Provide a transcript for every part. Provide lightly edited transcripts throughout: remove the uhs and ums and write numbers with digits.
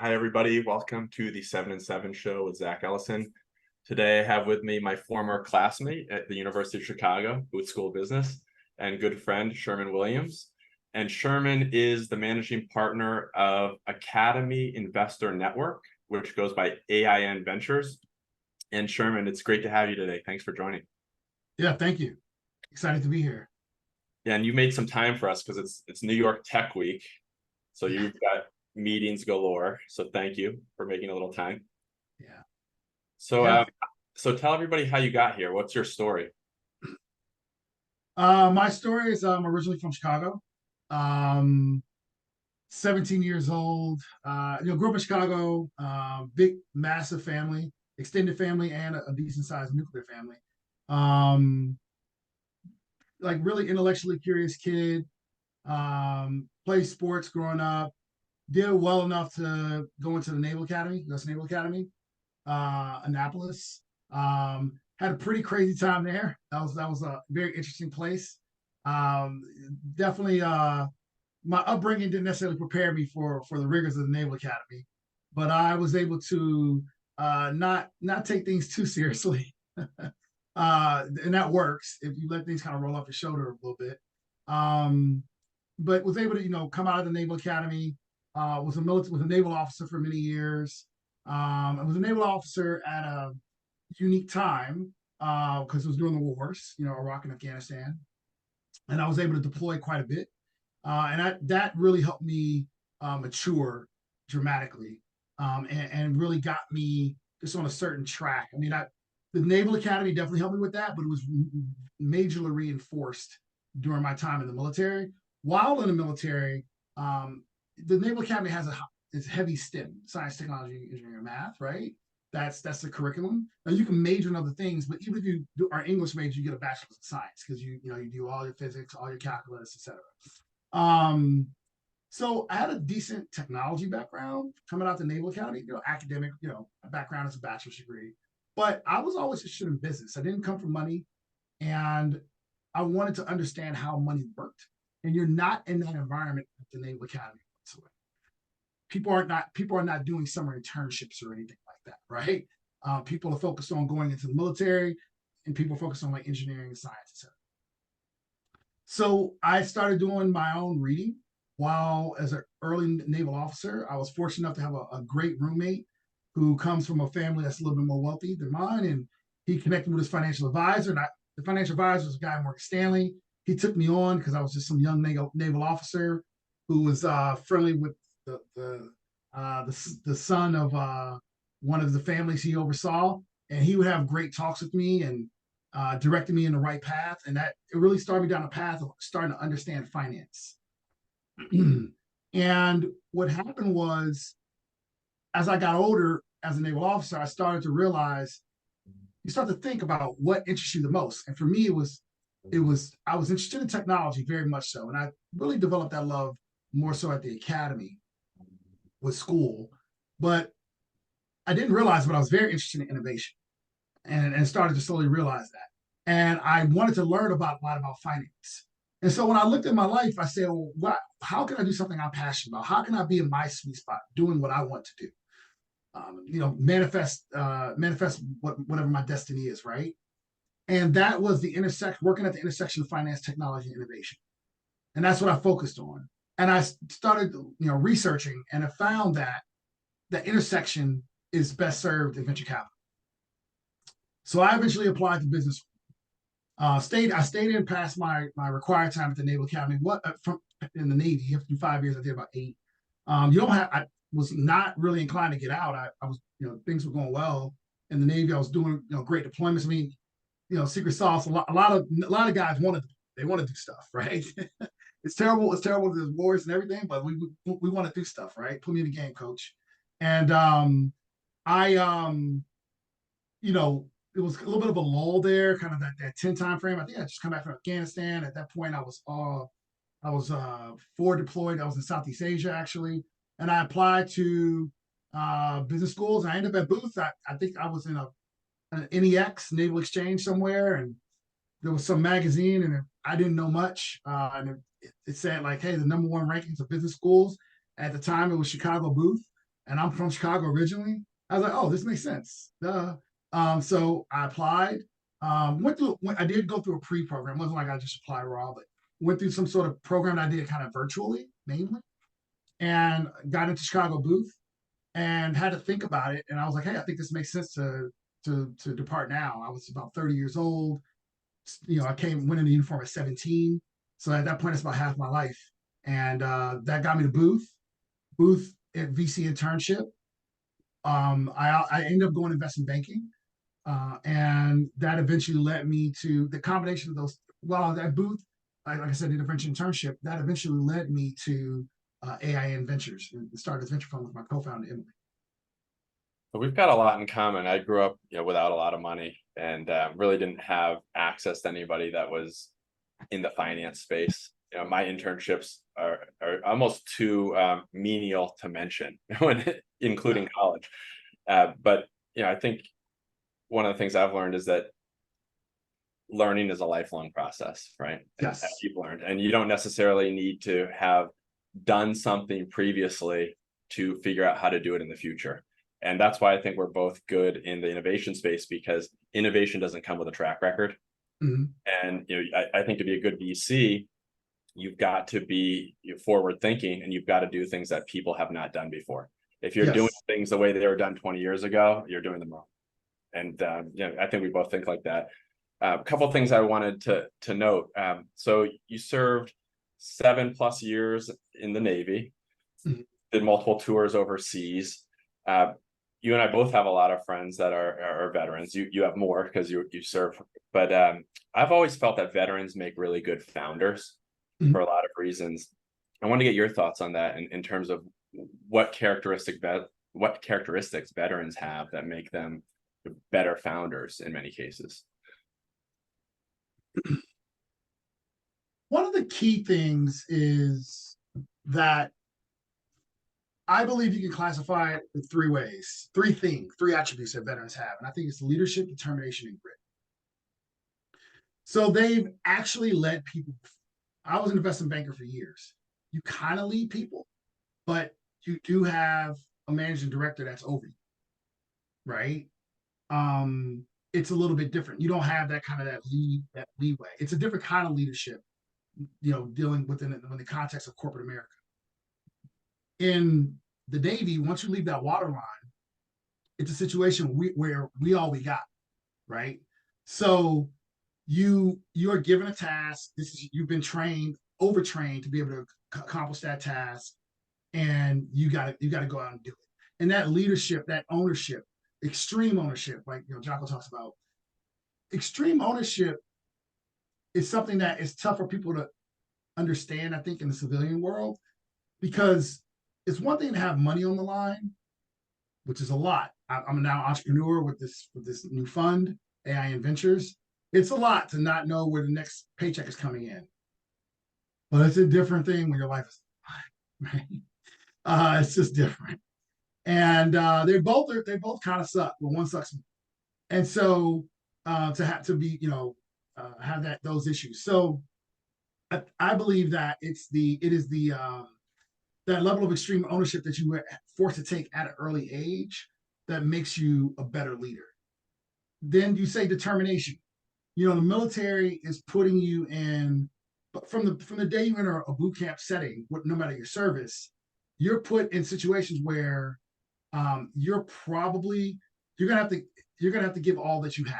Hi, everybody. Welcome to the 7 and 7 show with Zack Ellison. Today, I have with me my former classmate at the University of Chicago, Booth School of Business, and good friend, Sherman Williams. And Sherman is the managing partner of Academy Investor Network, which goes by AIN Ventures. And Sherman, it's great to have you today. Thanks for joining. Yeah, thank you. Excited to be here. Yeah, and you made some time for us because it's New York Tech Week. So you've got meetings galore. So thank you for making a little time. Yeah. So, Yeah. so tell everybody how you got here. What's your story? My story is I'm originally from Chicago. Um, 17 years old. Grew up in Chicago, big, massive family, extended family, and a decent sized nuclear family. Um, like really intellectually curious kid. Played sports growing up. Did well enough to go into the Naval Academy, U.S. Naval Academy, Annapolis. Had a pretty crazy time there. That was a very interesting place. Um, Definitely, my upbringing didn't necessarily prepare me for the rigors of the Naval Academy, but I was able to not take things too seriously, and that works if you let things kind of roll off your shoulder a little bit. Um, but was able to come out of the Naval Academy. Was a naval officer for many years. I was a naval officer at a unique time because it was during the wars, Iraq and Afghanistan, and I was able to deploy quite a bit, and that really helped me mature dramatically, and really got me just on a certain track. I mean, the Naval Academy definitely helped me with that, but it was majorly reinforced during my time in the military. While in the military, the Naval Academy has it's heavy STEM, science, technology, engineering, and math, right? That's the curriculum. Now you can major in other things, but even if you are English major, you get a bachelor's of science because you do all your physics, all your calculus, etc. Um, so I had a decent technology background coming out the Naval Academy, academic, background as a bachelor's degree. But I was always interested in business. I didn't come from money, and I wanted to understand how money worked. And you're not in that environment at the Naval Academy whatsoever. People are not doing summer internships or anything like that, right? People are focused on going into the military, and people are focused on like engineering and science, etc. So I started doing my own reading while as an early naval officer. I was fortunate enough to have a great roommate who comes from a family that's a little bit more wealthy than mine, and he connected with his financial advisor. And the financial advisor was a guy, Morgan Stanley. He took me on because I was just some young naval officer who was friendly with the son of one of the families he oversaw, and he would have great talks with me and directed me in the right path, and that it really started me down a path of starting to understand finance. And what happened was, as I got older as a naval officer, I started to realize you start to think about what interests you the most. And for me, it was I was interested in technology very much so, and I really developed that love more so at the academy with school. But I didn't realize, but I was very interested in innovation, and started to slowly realize that. And I wanted to learn a lot about finance. And so when I looked at my life, I said, well, how can I do something I'm passionate about? How can I be in my sweet spot, doing what I want to do? Manifest whatever my destiny is, right? And that was the intersection, working at the intersection of finance, technology, and innovation. And that's what I focused on. And I started, researching, and I found that the intersection is best served in venture capital. So I eventually applied to business school. I stayed in past my required time at the Naval Academy. From in the Navy, you have to do 5 years. I did about 8. You don't have. I was not really inclined to get out. I was, things were going well in the Navy. I was doing, great deployments. I mean, secret sauce. A lot of guys want to do stuff, right? It's terrible. It's terrible. There's wars and everything, but we want to do stuff, right? Put me in the game, coach. And I it was a little bit of a lull there, kind of that 10 time frame. I think I just come back from Afghanistan. At that point, I was forward deployed. I was in Southeast Asia actually, and I applied to business schools. I ended up at Booth. I think I was in an NEX Naval Exchange somewhere, and there was some magazine, and I didn't know much, and it said like, hey, the #1 rankings of business schools. At the time, it was Chicago Booth, and I'm from Chicago originally. I was like, oh, this makes sense. Duh. So I applied. I did go through a pre-program. It wasn't like I just applied raw, but went through some sort of program I did kind of virtually, mainly, and got into Chicago booth and had to think about it. And I was like, hey, I think this makes sense to depart now. I was about 30 years old. I went in the uniform at 17. So at that point, it's about half my life. And that got me to Booth at VC internship. I ended up going investment banking. And that eventually led me to the combination of those. While I was at Booth, like I said, the intervention internship, that eventually led me to AIN Ventures and started this venture fund with my co-founder, Emily. So we've got a lot in common. I grew up, without a lot of money and really didn't have access to anybody that was in the finance space. My internships are almost too menial to mention when including college. But I think one of the things I've learned is that learning is a lifelong process, right? Yes. As you've learned, and you don't necessarily need to have done something previously to figure out how to do it in the future. And that's why I think we're both good in the innovation space, because innovation doesn't come with a track record. Mm-hmm. And I think to be a good VC, you've got to be forward thinking, and you've got to do things that people have not done before. If you're doing things the way they were done 20 years ago, you're doing them wrong. And I think we both think like that. A couple of things I wanted to note. So you served 7+ years in the Navy, did multiple tours overseas. You and I both have a lot of friends that are veterans. You have more because you serve, but I've always felt that veterans make really good founders for a lot of reasons. I want to get your thoughts on that in terms of what characteristics veterans have that make them better founders in many cases. One of the key things is that I believe you can classify it in three ways, three attributes that veterans have. And I think it's leadership, determination, and grit. So they've actually led people. I was an investment banker for years. You kind of lead people, but you do have a managing director that's over you, right? It's a little bit different. You don't have that leeway. It's a different kind of leadership, dealing within the context of corporate America. In the Navy, once you leave that water line, it's a situation where we all we got, right? So you're given a task. You've been overtrained to be able to accomplish that task, and you got to go out and do it. And that leadership, that ownership, extreme ownership, like Jocko talks about, extreme ownership is something that is tough for people to understand, I think, in the civilian world, because it's one thing to have money on the line, which is a lot. I'm now an entrepreneur with this new fund, AIN Ventures. It's a lot to not know where the next paycheck is coming in. But it's a different thing when your life is right. It's just different. And they both kind of suck, but one sucks. And so to have to be, have those issues. So I believe that it is that level of extreme ownership that you were forced to take at an early age that makes you a better leader. Then you say determination. The military is putting you in, but from the day you enter a boot camp setting, no matter your service, you're put in situations where you're gonna have to give all that you have.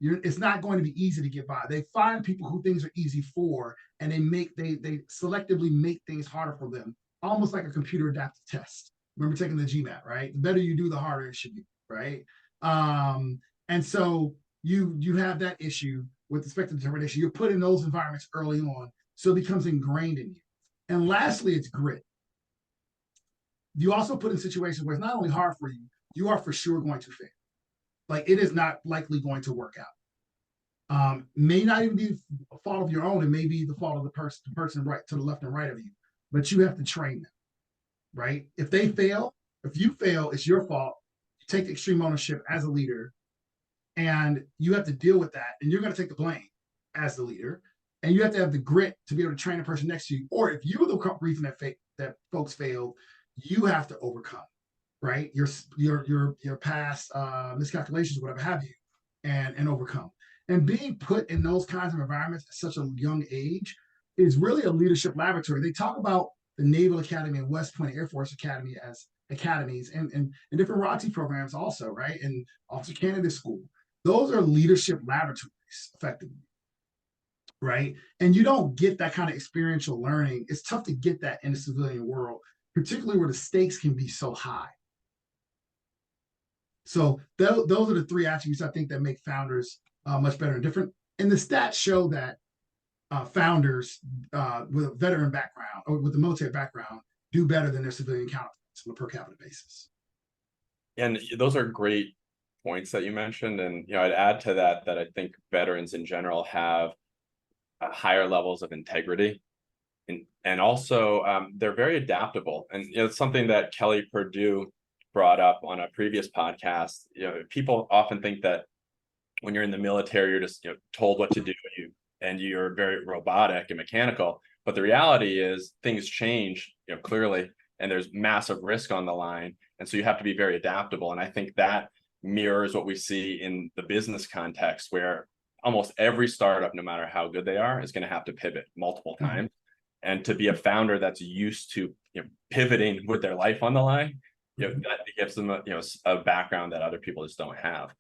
It's not going to be easy to get by. They find people who things are easy for, and they selectively make things harder for them, almost like a computer adaptive test. Remember taking the GMAT, right? The better you do, the harder it should be, right? And so you have that issue with respect to determination. You're put in those environments early on, so it becomes ingrained in you. And lastly, it's grit. You also put in situations where it's not only hard for you, you are for sure going to fail. Like, it is not likely going to work out. May not even be a fault of your own. It may be the fault of the person right to the left and right of you, but you have to train them, right? If you fail, it's your fault. You take extreme ownership as a leader, and you have to deal with that, and you're going to take the blame as the leader, and you have to have the grit to be able to train the person next to you. Or if you're the reason that folks failed, you have to overcome. right? Your past miscalculations, whatever have you, and overcome. And being put in those kinds of environments at such a young age is really a leadership laboratory. They talk about the Naval Academy and West Point Air Force Academy as academies, and different ROTC programs also, right? And Officer Candidate School. Those are leadership laboratories, effectively, right? And you don't get that kind of experiential learning. It's tough to get that in the civilian world, particularly where the stakes can be so high. So those are the three attributes I think that make founders much better and different. And the stats show that founders with a veteran background or with a military background do better than their civilian counterparts on a per capita basis. And those are great points that you mentioned. And, I'd add to that I think veterans in general have higher levels of integrity. And also they're very adaptable. And it's something that Kelly Purdue brought up on a previous podcast. People often think that when you're in the military, you're just told what to do, and you're very robotic and mechanical. But the reality is things change, clearly, and there's massive risk on the line. And so you have to be very adaptable. And I think that mirrors what we see in the business context, where almost every startup, no matter how good they are, is going to have to pivot multiple times. And to be a founder that's used to pivoting with their life on the line, that gives them a background that other people just don't have.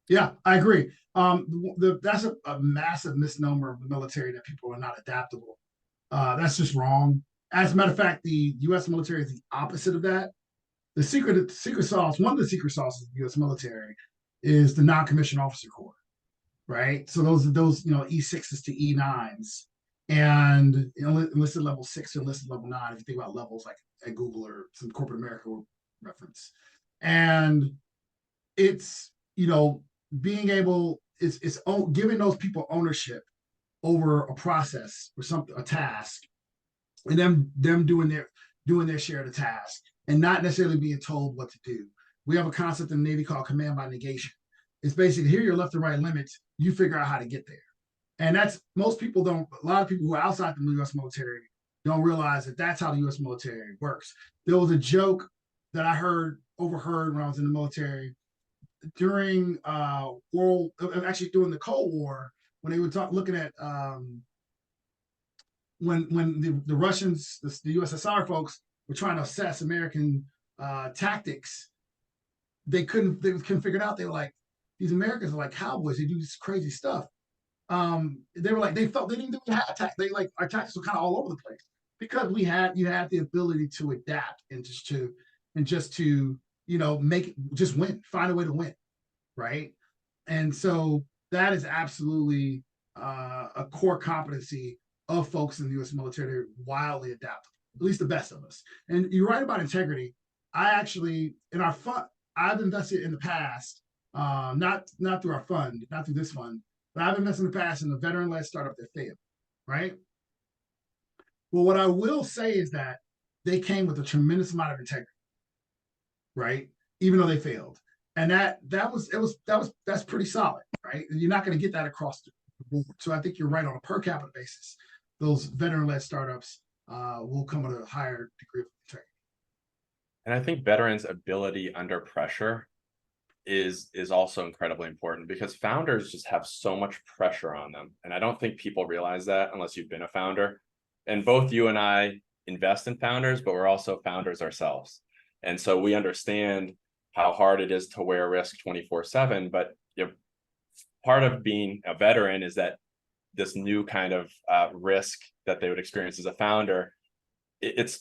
Yeah, I agree. That's a massive misnomer of the military, that people are not adaptable. That's just wrong. As a matter of fact, the U.S. military is the opposite of that. The secret sauce, one of the secret sauces of the U.S. military, is the non-commissioned officer corps, right? So those E6s to E9s, and enlisted level 6 to enlisted level 9. If you think about levels like at Google or some corporate America reference, and it's being able it's giving those people ownership over a process or a task, and them doing their share of the task, and not necessarily being told what to do. We have a concept in the Navy called command by negation. It's basically, here are your left and right limits, you figure out how to get there. And that's, most people don't, a lot of people who are outside the U.S. military don't realize that that's how the U.S. military works. There was a joke that I overheard when I was in the military during during the Cold War, when they were looking at when the Russians, the USSR folks, were trying to assess American tactics. They couldn't figure it out. They were like, these Americans are like cowboys. They do this crazy stuff. They were like, they felt they didn't do the attack. They like, our tactics were kind of all over the place, because you had the ability to adapt and just to just win, find a way to win, right? And so that is absolutely a core competency of folks in the U.S. military. They're wildly adaptable, at least the best of us. And you're right about integrity. I actually, in our fund, I've invested in the past, not through our fund, not through this fund, but I've invested in the past in a veteran-led startup that failed, right? Well, what I will say is that they came with a tremendous amount of integrity, right? Even though they failed. And that's pretty solid, right? And you're not going to get that across the board. So I think you're right, on a per capita basis, those veteran-led startups will come with a higher degree of integrity. And I think veterans' ability under pressure is also incredibly important, because founders just have so much pressure on them. And I don't think people realize that unless you've been a founder. And both you and I invest in founders, but we're also founders ourselves. And so we understand how hard it is to wear risk 24/7. But part of being a veteran is that this new kind of risk that they would experience as a founder, it's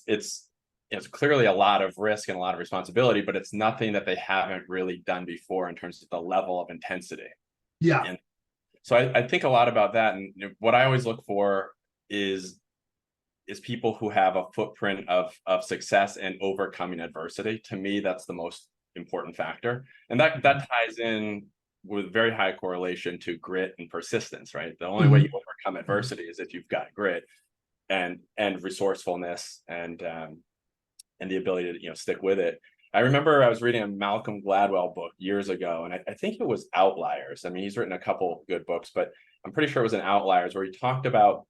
clearly a lot of risk and a lot of responsibility, but it's nothing that they haven't really done before in terms of the level of intensity. Yeah. And so I think a lot about that. And what I always look for is people who have a footprint of success and overcoming adversity. To me, that's the most important factor. And that ties in with very high correlation to grit and persistence, right? The only way you overcome adversity is if you've got grit and resourcefulness and the ability to stick with it. I remember I was reading a Malcolm Gladwell book years ago, and I think it was Outliers. I mean, he's written a couple good books, but I'm pretty sure it was in Outliers, where he talked about,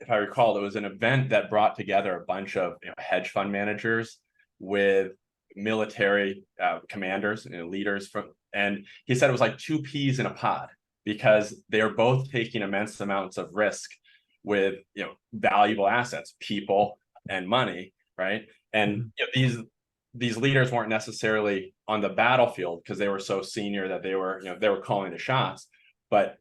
if I recall, it was an event that brought together a bunch of hedge fund managers with military commanders and leaders from, and he said it was like two peas in a pod because they are both taking immense amounts of risk with valuable assets, people and money, right? And these leaders weren't necessarily on the battlefield because they were so senior that they were calling the shots, but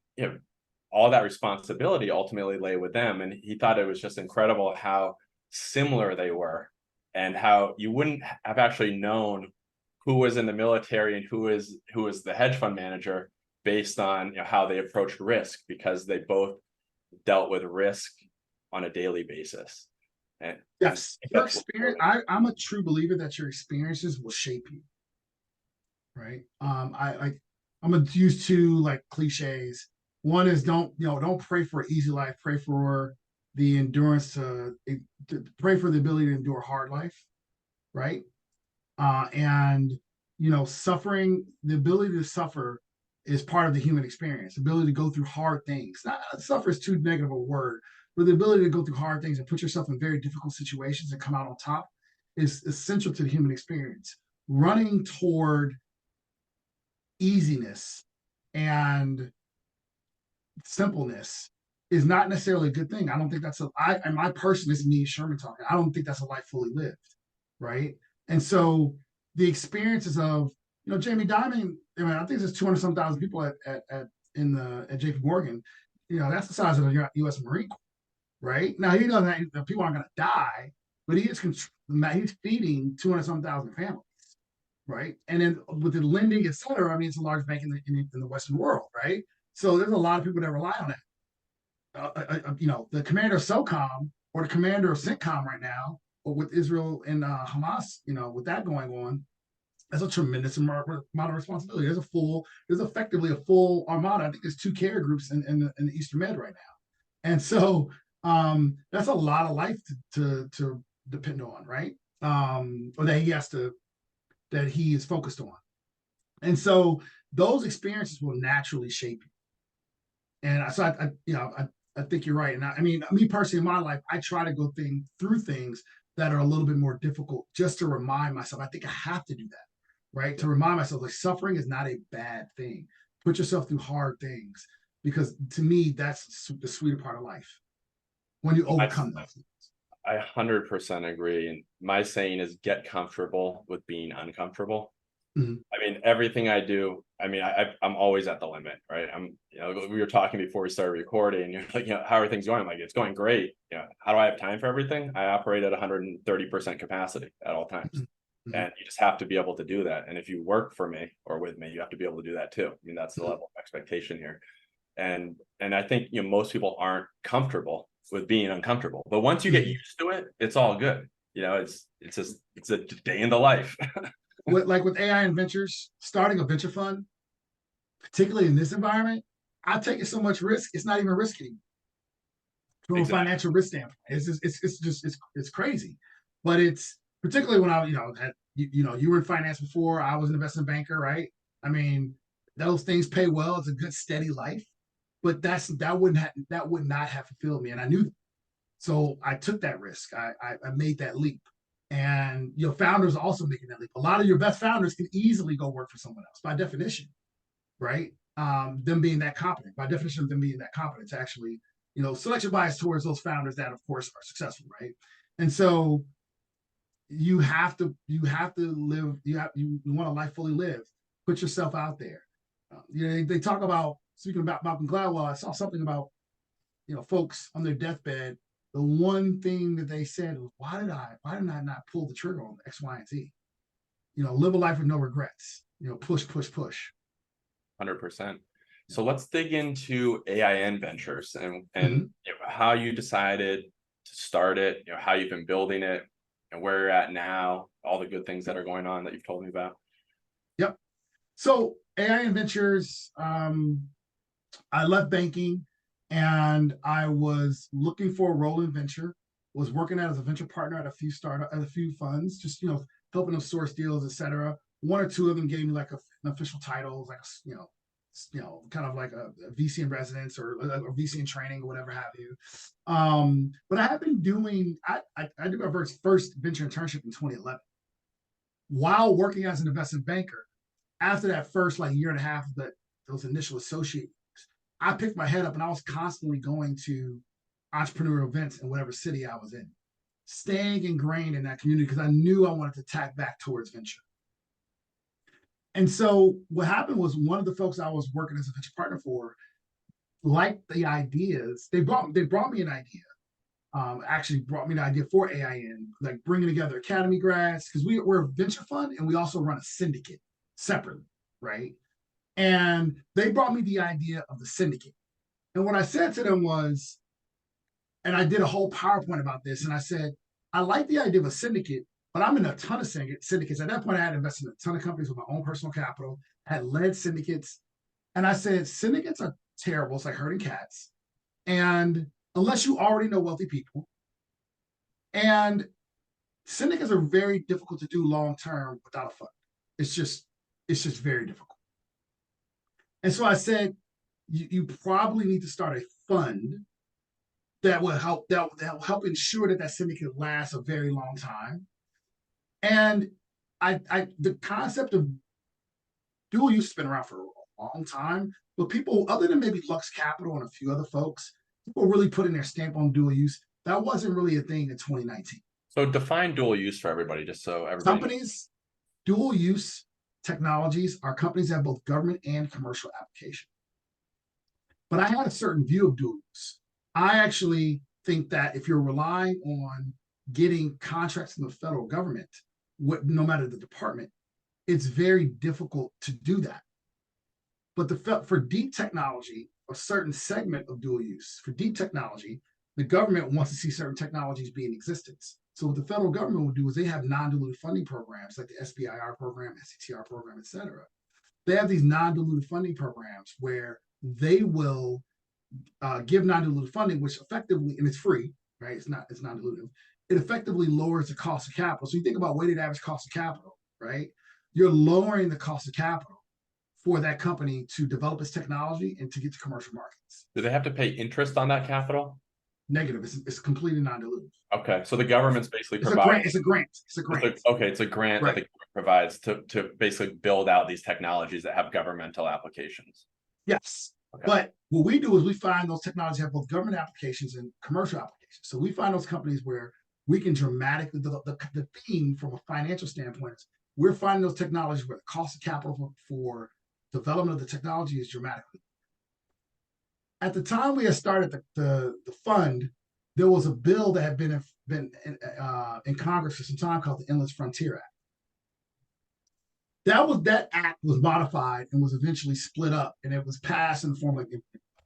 all that responsibility ultimately lay with them. And he thought it was just incredible how similar they were, and how you wouldn't have actually known who was in the military and who is the hedge fund manager based on how they approached risk, because they both dealt with risk on a daily basis. And yes, your experience. I'm a true believer that your experiences will shape you. Right. I'm used to like cliches. One is don't pray for an easy life. Pray for the endurance to pray for the ability to endure hard life. Right. And suffering, the ability to suffer is part of the human experience. The ability to go through hard things. Not suffer is too negative a word, but the ability to go through hard things and put yourself in very difficult situations and come out on top is essential to the human experience. Running toward easiness and simpleness is not necessarily a good thing. I don't think that's and my person is me, Sherman talking. I don't think that's a life fully lived, right? And so the experiences of, Jamie Dimon, I think there's 200 some thousand people at JP Morgan. That's the size of the U.S. Marine Corps, right? Now he doesn't. The people aren't going to die, but he's feeding 200 some thousand families, right? And then with the lending, et cetera, it's a large bank in the Western world, right? So there's a lot of people that rely on it. The commander of SOCOM or the commander of CENTCOM right now, or with Israel and Hamas, with that going on, that's a tremendous amount of responsibility. There's effectively a full armada. I think there's 2 carrier groups in the Eastern Med right now, and so that's a lot of life to depend on, right? Or that he is focused on. And so those experiences will naturally shape you. And so I think you're right. And me personally in my life, I try to go through things that are a little bit more difficult just to remind myself. I think I have to do that, right? To remind myself, like, suffering is not a bad thing. Put yourself through hard things, because to me, that's the sweeter part of life, when you overcome those things. I 100% agree. And my saying is, get comfortable with being uncomfortable. Everything I do, I'm always at the limit, right? We were talking before we started recording, and you're like, how are things going? I'm like, it's going great. How do I have time for everything? I operate at 130% capacity at all times. And you just have to be able to do that. And if you work for me or with me, you have to be able to do that too. That's the level of expectation here. And I think, most people aren't comfortable with being uncomfortable, but once you get used to it, it's all good. It's a day in the life. With AI and ventures, starting a venture fund, particularly in this environment, I've taken so much risk. It's not even risky from a financial risk standpoint. It's crazy, but it's particularly when I you were in finance before. I was an investment banker, right? Those things pay well. It's a good steady life, but that would not have fulfilled me, and I knew that. So I took that risk. I made that leap. And founders are also making that leap. A lot of your best founders can easily go work for someone else by definition, right? Them being that competent, by definition of them being that competent to actually, selection bias towards those founders that, of course, are successful, right? And so you have to live. You want a life fully lived. Put yourself out there. They talk about, speaking about Malcolm Gladwell. I saw something about folks on their deathbed. The one thing that they said was, why did I not pull the trigger on X, Y, and Z? Live a life with no regrets. Push. 100%. So let's dig into AIN Ventures and how you decided to start it, how you've been building it, and where you're at now, all the good things that are going on that you've told me about. Yep. So AIN Ventures, I left banking. And I was looking for a role in venture, was working out as a venture partner at a few funds, just, helping them source deals, et cetera. 1 or 2 of them gave me like an official title, like, kind of like a VC in residence or a VC in training or whatever have you. But I have been doing, I did my first venture internship in 2011. while working as an investment banker, after that first like year and a half of those initial associate years, I picked my head up and I was constantly going to entrepreneurial events in whatever city I was in, staying ingrained in that community because I knew I wanted to tack back towards venture. And so what happened was one of the folks I was working as a venture partner for liked the ideas. They brought me an idea. Actually brought me the idea for AIN, like bringing together academy grads, because we're a venture fund and we also run a syndicate separately, right? And they brought me the idea of the syndicate. And what I said to them was, and I did a whole PowerPoint about this, and I said, I like the idea of a syndicate, but I'm in a ton of syndicates. At that point, I had invested in a ton of companies with my own personal capital, had led syndicates. And I said, syndicates are terrible. It's like herding cats. And unless you already know wealthy people, and syndicates are very difficult to do long term without a fund. It's just very difficult. And so I said, you probably need to start a fund that will help ensure that syndicate lasts a very long time. And the concept of dual use has been around for a long time, but people other than maybe Lux Capital and a few other folks, people really putting their stamp on dual use. That wasn't really a thing in 2019. So define dual use for everybody, just so everybody. Companies, dual use technologies are companies that have both government and commercial application. But I had a certain view of dual use. I actually think that if you're relying on getting contracts from the federal government, no matter the department, it's very difficult to do that. But for deep technology, a certain segment of dual use, for deep technology, the government wants to see certain technologies be in existence. So what the federal government will do is they have non-dilutive funding programs like the SBIR program, SCTR program, et cetera. They have these non-dilutive funding programs where they will give non-dilutive funding, which effectively, and it's free, right? It's non-dilutive. It effectively lowers the cost of capital. So you think about weighted average cost of capital, right? You're lowering the cost of capital for that company to develop its technology and to get to commercial markets. Do they have to pay interest on that capital? Negative. It's completely non-dilutive. Okay, so the government's basically It's a grant. It's a grant. It's a grant. Okay, it's a grant that the government provides to basically build out these technologies that have governmental applications. Yes. Okay. But what we do is we find those technologies have both government applications and commercial applications. So we find those companies where we can dramatically, the theme from a financial standpoint is we're finding those technologies where the cost of capital for development of the technology is dramatically. At the time we had started the fund, there was a bill that had been in Congress for some time called the Endless Frontier Act. That act was modified and was eventually split up, and it was passed in the form of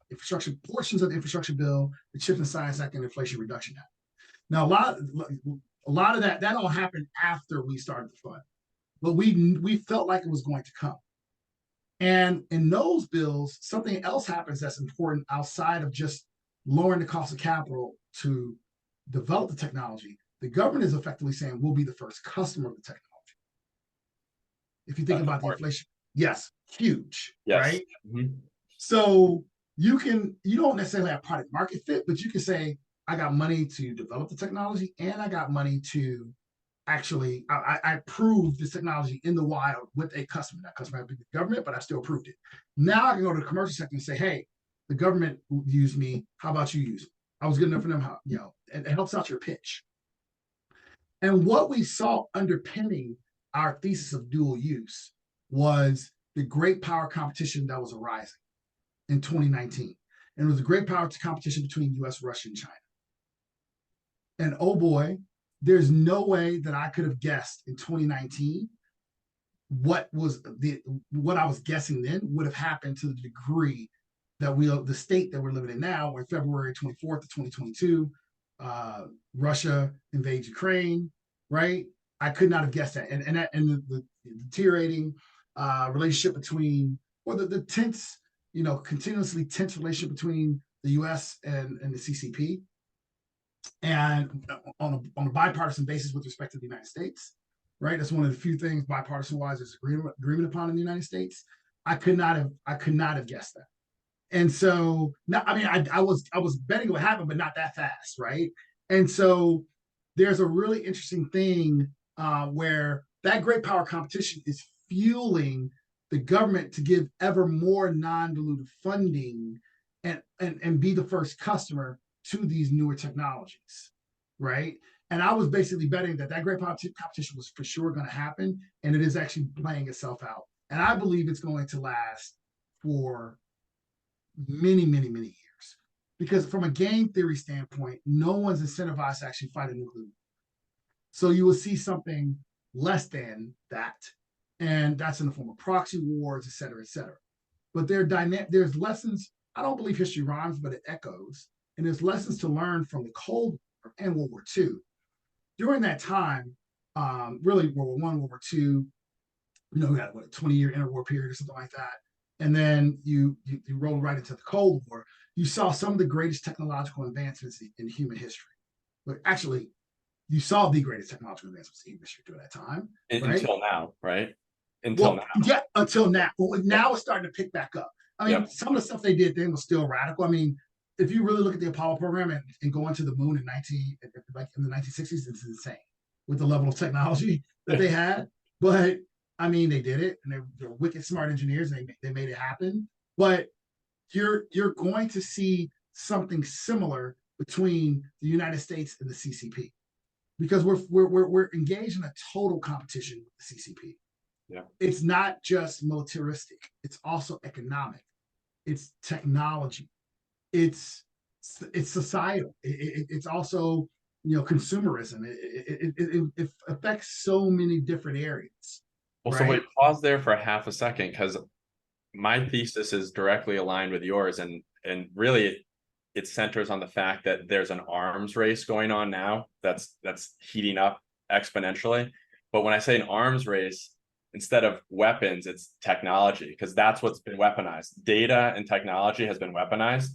infrastructure portions of the infrastructure bill, the CHIPS and Science Act, and Inflation Reduction Act. Now, a lot of that all happened after we started the fund, but we felt like it was going to come. And in those bills, something else happens that's important outside of just lowering the cost of capital to develop the technology. The government is effectively saying we'll be the first customer of the technology. If you think that's about important. The inflation, yes, huge, yes. Right? Mm-hmm. So you don't necessarily have product market fit, but you can say, I got money to develop the technology and I got money to actually, I proved this technology in the wild with a customer. That customer had to be the government, but I still proved it. Now I can go to the commercial sector and say, hey, the government used me. How about you use it? I was good enough for them. It helps out your pitch. And what we saw underpinning our thesis of dual use was the great power competition that was arising in 2019. And it was a great power competition between US, Russia, and China. And oh boy, there's no way that I could have guessed in 2019 what I was guessing then would have happened to the degree that the state that we're living in now, where February 24th of 2022, Russia invades Ukraine, right? I could not have guessed that. And the deteriorating relationship between, or the tense, continuously tense relationship between the US and the CCP, and on a bipartisan basis with respect to the United States, right? That's one of the few things bipartisan wise there's agreement upon in the United States. I could not have guessed that. And so now, I mean, I was betting it would happen, but not that fast, right? And so there's a really interesting thing where that great power competition is fueling the government to give ever more non-dilutive funding and be the first customer to these newer technologies, right? And I was basically betting that great competition was for sure going to happen, and it is actually playing itself out. And I believe it's going to last for many, many, many years. Because from a game theory standpoint, no one's incentivized to actually fight a nuclear war. So you will see something less than that. And that's in the form of proxy wars, et cetera, et cetera. But there's lessons. I don't believe history rhymes, but it echoes. And there's lessons to learn from the Cold War and World War II. During that time, really World War I, World War II, we had a 20-year interwar period or something like that. And then you roll right into the Cold War. You saw some of the greatest technological advancements in human history. But actually, you saw the greatest technological advancements in human history during that time. Right? Until now, right? Until now. Yeah, until now. Well, now it's starting to pick back up. I mean, some of the stuff they did then was still radical. I mean, if you really look at the Apollo program and going to the moon in the 1960s, it's insane with the level of technology that they had. But I mean, they did it, and they're wicked smart engineers, and they made it happen. But you're going to see something similar between the United States and the CCP, because we're engaged in a total competition with the CCP. Yeah. It's not just militaristic; it's also economic. It's technology. It's societal. It's also consumerism. It affects so many different areas. Well, so wait, pause there for half a second, because my thesis is directly aligned with yours, and really it centers on the fact that there's an arms race going on now that's heating up exponentially. But when I say an arms race, instead of weapons, it's technology, because that's what's been weaponized. Data and technology has been weaponized.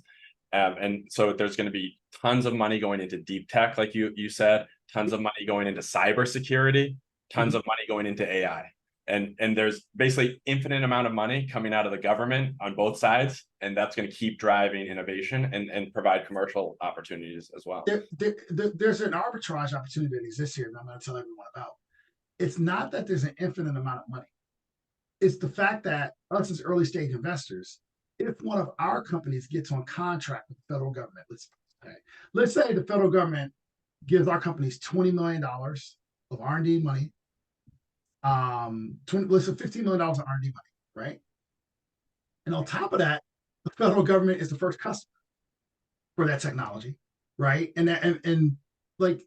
And so there's going to be tons of money going into deep tech, like you said, tons of money going into cybersecurity, tons of money going into AI. And there's basically infinite amount of money coming out of the government on both sides, and that's going to keep driving innovation and provide commercial opportunities as well. There's an arbitrage opportunity that exists here that I'm going to tell everyone about. It's not that there's an infinite amount of money. It's the fact that us as early stage investors, if one of our companies gets on contract with the federal government, let's say the federal government gives our companies $20 million of R&D money. Let's say $15 million of R&D money, right? And on top of that, the federal government is the first customer for that technology, right? And like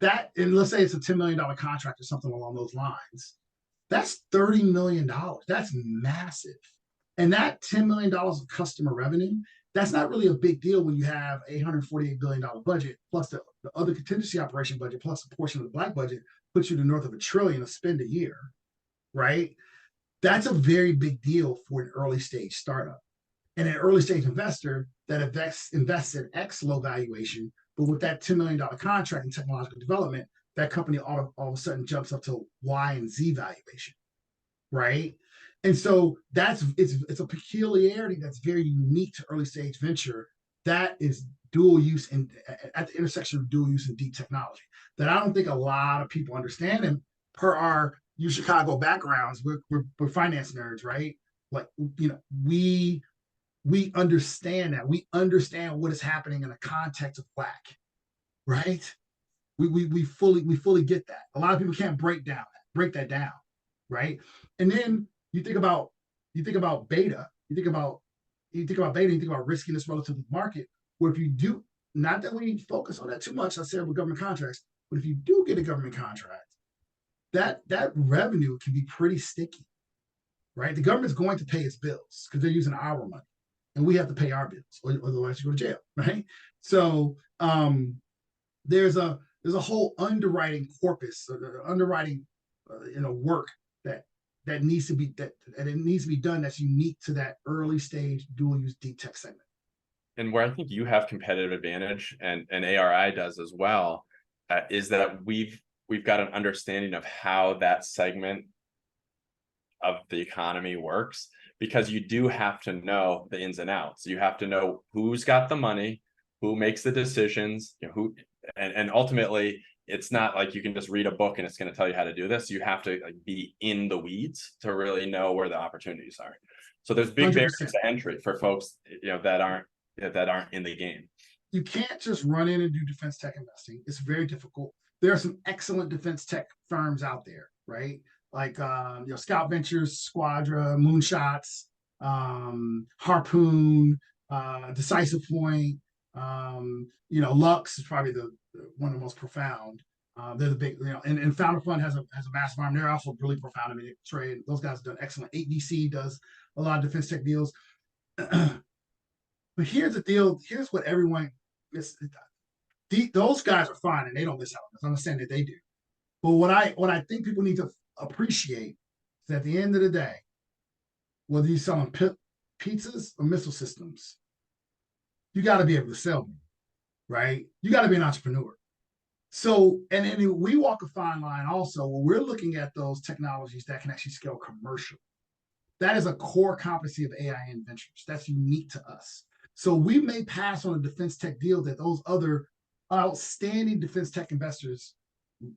that, and let's say it's a $10 million contract or something along those lines. That's $30 million. That's massive. And that $10 million of customer revenue, that's not really a big deal when you have a $148 billion budget, plus the other contingency operation budget, plus a portion of the black budget, puts you to north of $1 trillion to spend a year, right? That's a very big deal for an early stage startup. And an early stage investor that invests at X low valuation, but with that $10 million contract in technological development, that company all of a sudden jumps up to Y and Z valuation, right? And so it's a peculiarity that's very unique to early stage venture. That is dual use and at the intersection of dual use and deep technology that I don't think a lot of people understand. And per our Chicago backgrounds, we're finance nerds, right? Like, we understand that. We understand what is happening in the context of Black, right? We fully get that. A lot of people can't break that down, right? And then you think about beta. You think about riskiness relative to the market. Where if you do, not that we focus on that too much, I said with government contracts, but if you do get a government contract, that revenue can be pretty sticky, right? The government's going to pay its bills because they're using our money, and we have to pay our bills, or otherwise you go to jail, right? So there's a whole underwriting corpus, underwriting work that needs to be done that's unique to that early stage dual use deep tech segment. And where I think you have competitive advantage, and ARI does as well, is that we've got an understanding of how that segment of the economy works, because you do have to know the ins and outs. You have to know who's got the money, who makes the decisions, and ultimately it's not like you can just read a book and it's going to tell you how to do this. You have to like be in the weeds to really know where the opportunities are. So there's big barriers 100%. to entry for folks, that aren't in the game. You can't just run in and do defense tech investing. It's very difficult. There are some excellent defense tech firms out there, right? Like Scout Ventures, Squadra, Moonshots, Harpoon, Decisive Point. Lux is probably the one of the most profound. They're the big, and Founder Fund has a massive arm. They're also really profound in the trade. Those guys have done excellent. 8DC does a lot of defense tech deals. But here's the deal. Here's what everyone those guys are fine and they don't miss out on this. I understand that they do. But what I think people need to appreciate is at the end of the day, whether you're selling pizzas or missile systems, you got to be able to sell them, right? You got to be an entrepreneur. So, and then we walk a fine line also when we're looking at those technologies that can actually scale commercially. That is a core competency of AIN Ventures. That's unique to us. So we may pass on a defense tech deal that those other outstanding defense tech investors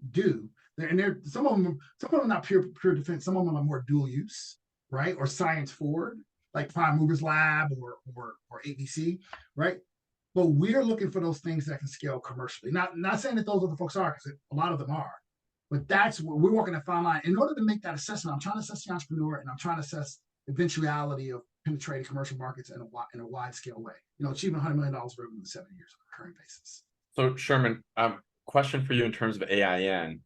do. And some of them not pure defense. Some of them are more dual use, right, or science forward, like Prime Movers Lab or ABC, right? But we're looking for those things that can scale commercially. Not saying that those other folks are, because a lot of them are. But that's what we're working a fine line. In order to make that assessment, I'm trying to assess the entrepreneur and I'm trying to assess the eventuality of penetrating commercial markets in a wide scale way. Achieving $100 million revenue in 7 years on a recurring basis. So Sherman, question for you in terms of AIN.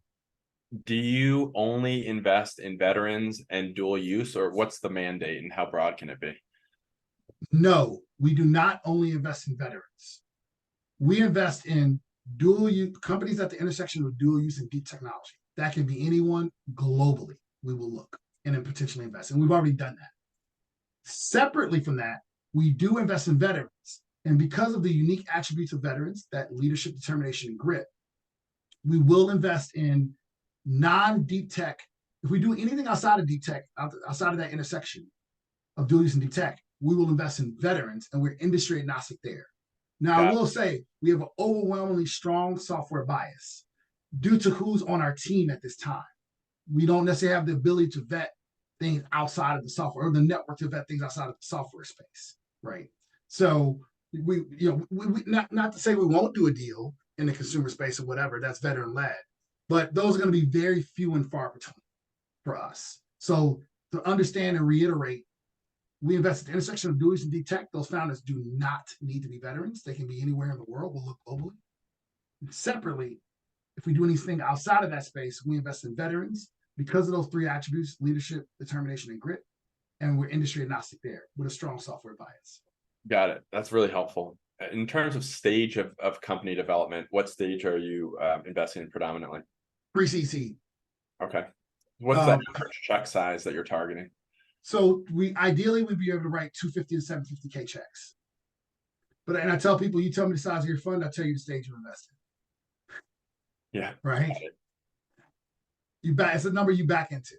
Do you only invest in veterans and dual use, or what's the mandate and how broad can it be? No, we do not only invest in veterans. We invest in dual use companies at the intersection of dual use and deep technology. That can be anyone globally. We will look and then potentially invest. And we've already done that. Separately from that, we do invest in veterans. And because of the unique attributes of veterans, that leadership, determination, and grit, we will invest in non-deep tech. If we do anything outside of deep tech, outside of that intersection of dual use and deep tech, we will invest in veterans, and we're industry agnostic there. Now, I will say we have an overwhelmingly strong software bias due to who's on our team at this time. We don't necessarily have the ability to vet things outside of the software, or the network to vet things outside of the software space, right? So we not to say we won't do a deal in the consumer space or whatever that's veteran led, but those are going to be very few and far between for us. So to understand and reiterate, we invest at the intersection of dual use and deep tech. Those founders do not need to be veterans. They can be anywhere in the world. We'll look globally. And separately, if we do anything outside of that space, we invest in veterans because of those three attributes: leadership, determination, and grit. And we're industry agnostic there with a strong software bias. Got it. That's really helpful. In terms of stage of company development, what stage are you investing in predominantly? Pre-seed. Okay. What's that average check size that you're targeting? So ideally we'd be able to write 250 to 750K checks. And I tell people, you tell me the size of your fund, I tell you the stage you invest in. Yeah. Right. It's a number you back into.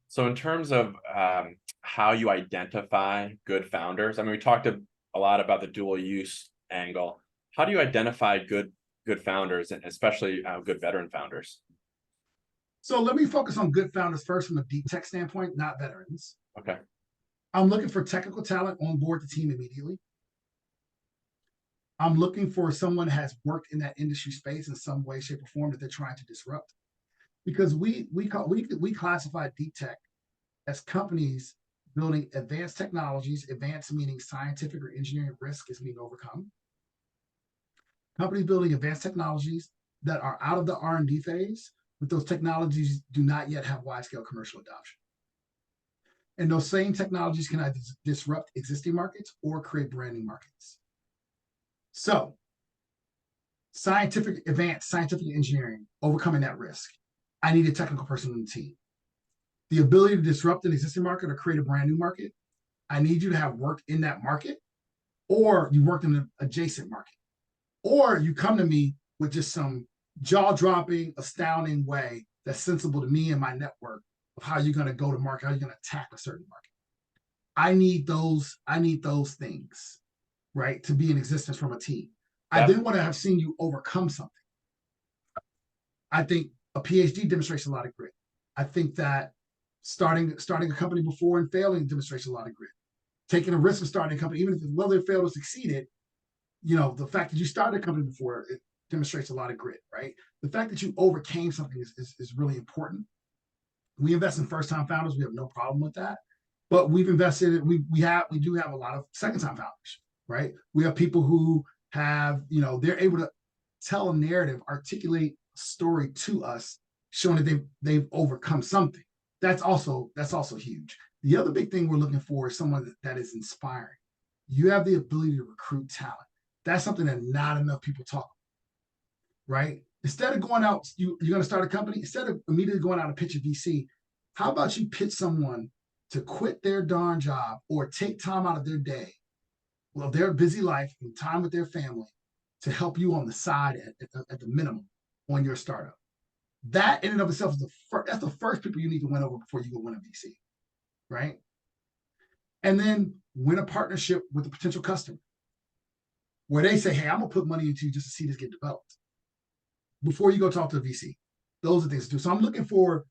So in terms of how you identify good founders, I mean, we talked a lot about the dual use angle. How do you identify good founders, and especially good veteran founders? So let me focus on good founders first from a deep tech standpoint, not veterans. Okay. I'm looking for technical talent on board the team immediately. I'm looking for someone who has worked in that industry space in some way, shape, or form that they're trying to disrupt. Because we classify deep tech as companies building advanced technologies, advanced meaning scientific or engineering risk is being overcome. Companies building advanced technologies that are out of the R&D phase, but those technologies do not yet have wide-scale commercial adoption. And those same technologies can either disrupt existing markets or create brand new markets. So, advanced scientific engineering, overcoming that risk. I need a technical person on the team. The ability to disrupt an existing market or create a brand new market, I need you to have worked in that market, or you worked in an adjacent market, or you come to me with just some jaw-dropping, astounding way that's sensible to me and my network of how you're going to go to market, how you're going to attack a certain market. I need those things, right, to be in existence from a team. I then want to have seen you overcome something. I think a PhD demonstrates a lot of grit. I think that starting a company before and failing demonstrates a lot of grit. Taking a risk of starting a company, even if whether it failed or succeeded, the fact that you started a company before, it demonstrates a lot of grit, right? The fact that you overcame something is really important. We invest in first-time founders. We have no problem with that. But we've invested, we do have a lot of second-time founders, right? We have people who have, they're able to tell a narrative, articulate a story to us, showing that they've overcome something. That's also huge. The other big thing we're looking for is someone that is inspiring. You have the ability to recruit talent. That's something that not enough people talk about, right? Instead of going out, you're going to start a company, instead of immediately going out and pitch a VC, how about you pitch someone to quit their darn job or take time out of their day, well, their busy life and time with their family to help you on the side at the minimum on your startup. That in and of itself is that's the first people you need to win over before you go win a VC, right? And then win a partnership with a potential customer where they say, hey, I'm gonna put money into you just to see this get developed before you go talk to a VC. Those are things to do. So I'm looking for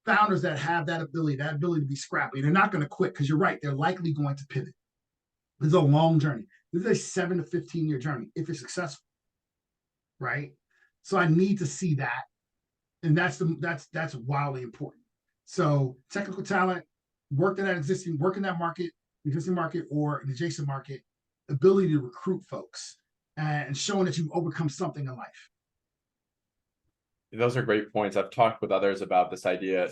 founders that have that ability to be scrappy. They're not going to quit because you're right. They're likely going to pivot. This is a long journey. This is a 7 to 15-year journey if you're successful, right? So I need to see that, and that's wildly important. So technical talent, work in that existing market or an adjacent market, ability to recruit folks, and showing that you've overcome something in life. Those are great points. I've talked with others about this idea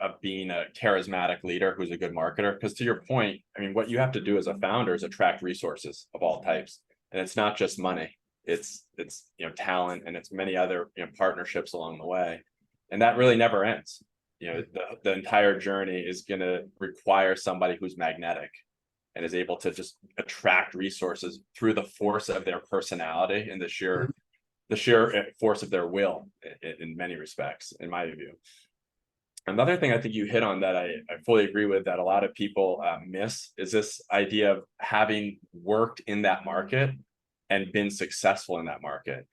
of being a charismatic leader who's a good marketer. Because to your point, I mean, what you have to do as a founder is attract resources of all types. And it's not just money. It's talent, and it's many other partnerships along the way. And that really never ends. The entire journey is going to require somebody who's magnetic and is able to just attract resources through the force of their personality and the sheer force of their will in many respects, in my view. Another thing I think you hit on that I fully agree with, that a lot of people miss, is this idea of having worked in that market and been successful in that market.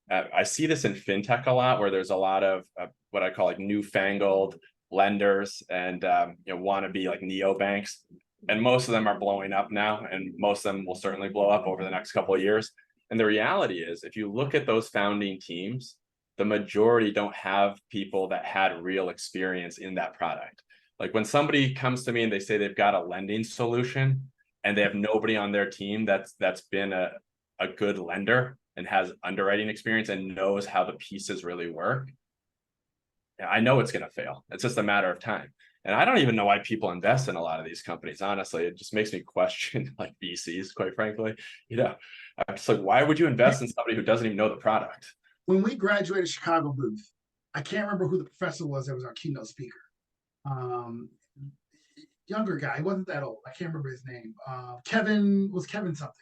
I see this in fintech a lot, where there's a lot of what I call like newfangled lenders and want to be like neobanks. And most of them are blowing up now, and most of them will certainly blow up over the next couple of years. And the reality is, if you look at those founding teams, the majority don't have people that had real experience in that product. Like when somebody comes to me and they say they've got a lending solution and they have nobody on their team that's been a good lender and has underwriting experience and knows how the pieces really work, I know it's going to fail. It's just a matter of time. And I don't even know why people invest in a lot of these companies. Honestly, it just makes me question like VCs, quite frankly. I'm just like, why would you invest in somebody who doesn't even know the product? When we graduated Chicago booth, I can't remember who the professor was that was our keynote speaker. Younger guy, he wasn't that old. I can't remember his name. Kevin something.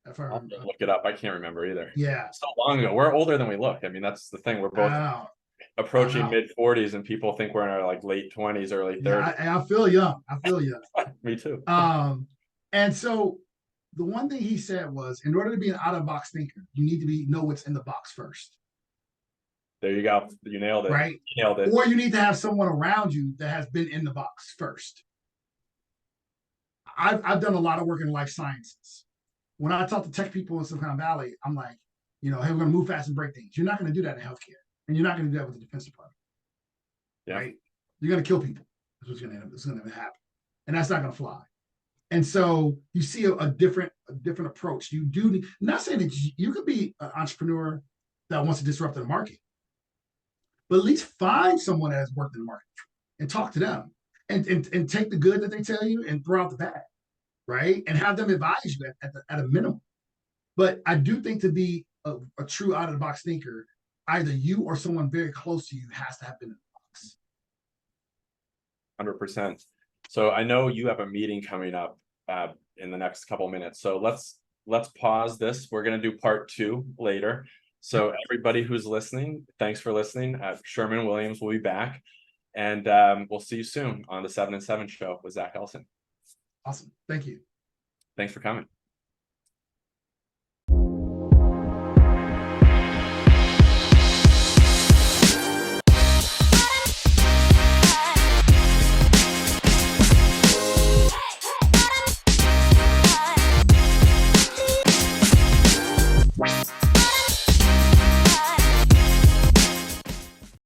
If I remember. Look it up. I can't remember either. Yeah. So long ago. We're older than we look. I mean, that's the thing. We're both approaching mid-40s, and people think we're in our like late 20s, early 30s. I feel young. Me too. And so the one thing he said was, in order to be an out-of-the-box thinker, you need to know what's in the box first. There you go. You nailed it. Right? You nailed it. Or you need to have someone around you that has been in the box first. I've done a lot of work in life sciences. When I talk to tech people in Silicon Valley, I'm like, hey, we're going to move fast and break things. You're not going to do that in healthcare. And you're not going to do that with the Defense Department. Yeah. Right? You're going to kill people. That's what's going to happen. And that's not going to fly. And so you see a different approach. You do need, not saying that you could be an entrepreneur that wants to disrupt the market, but at least find someone that has worked in the market and talk to them and take the good that they tell you and throw out the bad, right? And have them advise you at a minimum. But I do think to be a true out-of-the-box thinker, either you or someone very close to you has to have been in the box. 100%. So I know you have a meeting coming up in the next couple minutes. So let's pause this. We're going to do part 2 later. So everybody who's listening, thanks for listening. Sherman Williams will be back, and we'll see you soon on the 7 and 7 show with Zack Ellison. Awesome. Thank you. Thanks for coming.